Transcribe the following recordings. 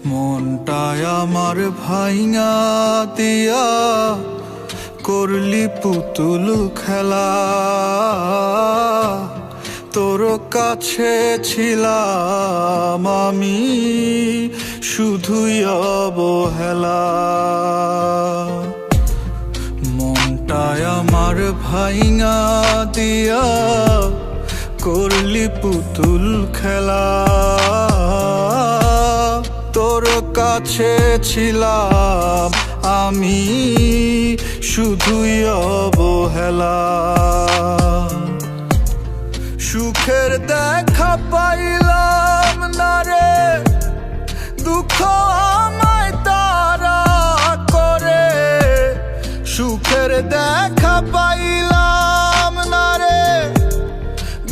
মনটায় আমার ভাইঙা দিয়া করলি পুতুল খেলা। তোর কাছে ছিলাম আমি শুধুই অবহেলা। মনটায় আমার ভাইঙা দিয়া করলি পুতুল খেলা। তোর কাছে ছিলাম আমি শুধুই অবহেলা। সুখের দেখা পাইলাম না রে, দুঃখ আমায় তারা করে। সুখের দেখা পাইলাম না রে,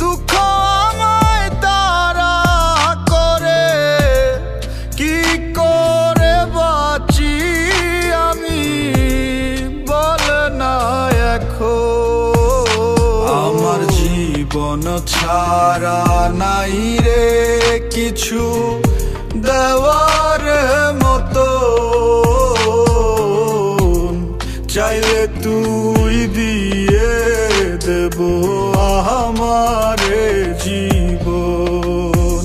দুঃখ আমায় তারা করে। কি করে বাঁচি আমি বল না এখন। আমার জীবন ছাড়া নাই রে কিছু দেওয়ার মতো। চাইলে তুই দিয়ে দেব আমারে জীবন।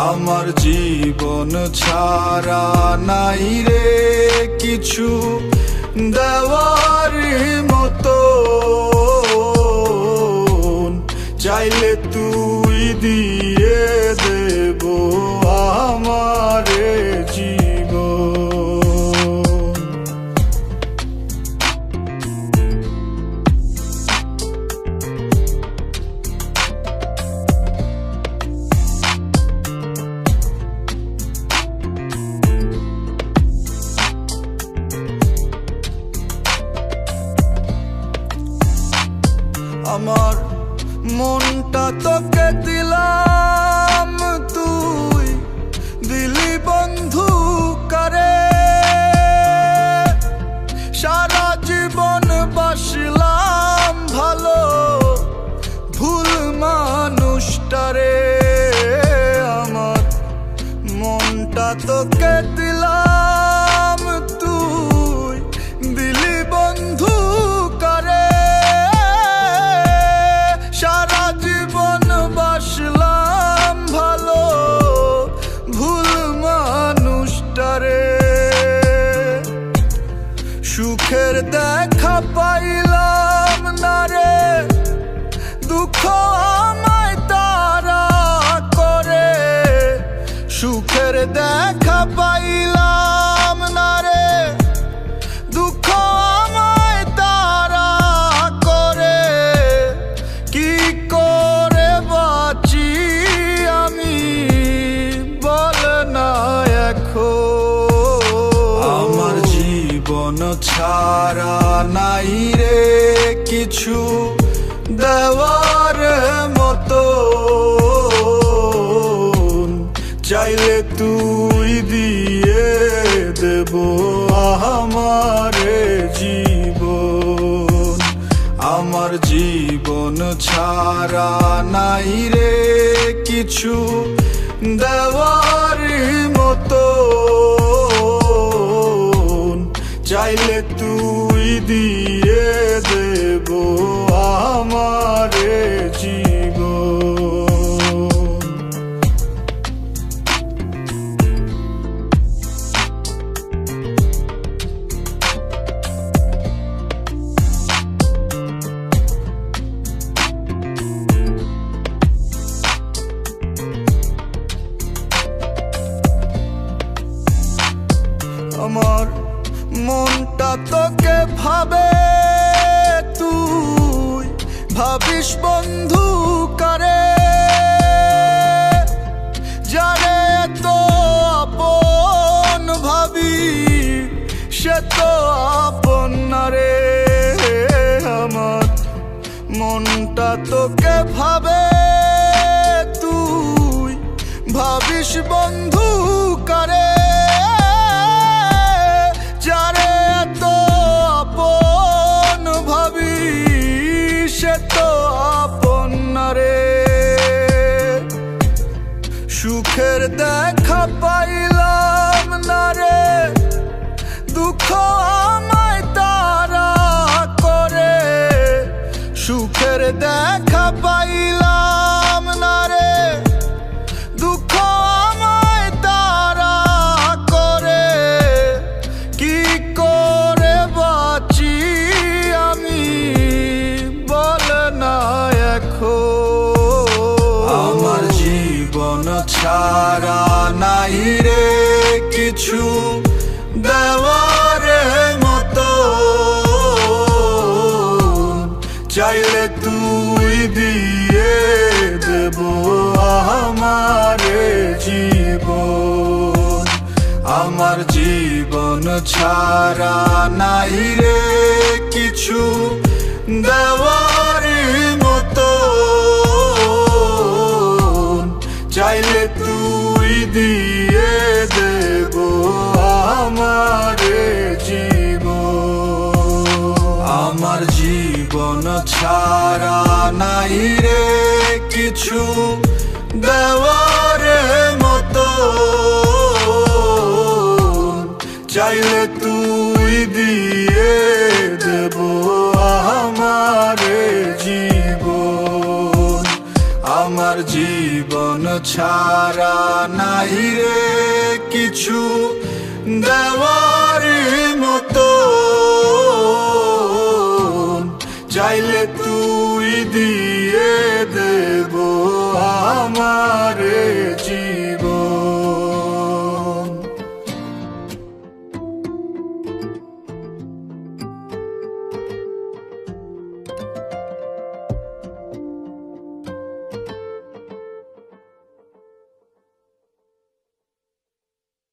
আমার জীবন ছাড়া নাই রে কিছু দেওয়ার মতো। চাইলে তুই দিয়ে দেব আমারে জীবন। আমার মনটা তোকে দিলাম, তুই দিলি বন্ধু কারে। সারা জীবন বাসলাম ভালো, ভুল মানুষটারে। আমার মনটা তোকে দিলাম, তুই দিলি বন্ধু কারে। সারা জীবন বাসলাম ভালো, ভুল মানুষটারে। সুখের দেখা পাইলাম না রে, দুঃখ আমায় তারা করে। সুখের দেখা পাইলাম না রে, দুঃখ আমায় তারা করে। কি করে বাঁচি আমি বল না এখন। আমার জীবন ছাড়া নাই রে কিছু দেওয়ার মতো। চাইলে তুই দিয়ে দেব আমারে জীবন। আমার জীবন ছাড়া নাই রে কিছু দেওয়ার মতো। চাইলে তুই দিয়ে দেব আমারে জীবন। আমার মনটা তোকে ভাবে, তুই ভাবিস বন্ধু কারে। যারে তো আপন ভাবি সে তো আপন না রে। আমার মনটা তোকে ভাবে, তুই ভাবিস বন্ধু কারে। যারে তো আপন ভাবি সে তো আপন না রে। সুখের দেখা পাইলাম দেখা পাইলাম না রে, দুঃখ আমায় তারা করে, কি করে বাঁচি আমি বল না এখন। আমার জীবন ছাড়া নাই রে কিছু দেওয়ার মতো, চাইলে তুই দিয়ে দেব আমারে জীবন। আমার জীবন ছাড়া নাই রে কিছু দেওয়ার মতো, চাইলে তুই দিয়ে দেব আমারে জীবন। আমার জীবন ছাড়া নাই রে কিছু দেওয়ার মতো, চাইলে তুই দিয়ে দেব আমারে জীবন। আমার জীবন ছাড়া নাই রে কিছু দেওয়ার মতো, চাইলে তুই দিয়ে দে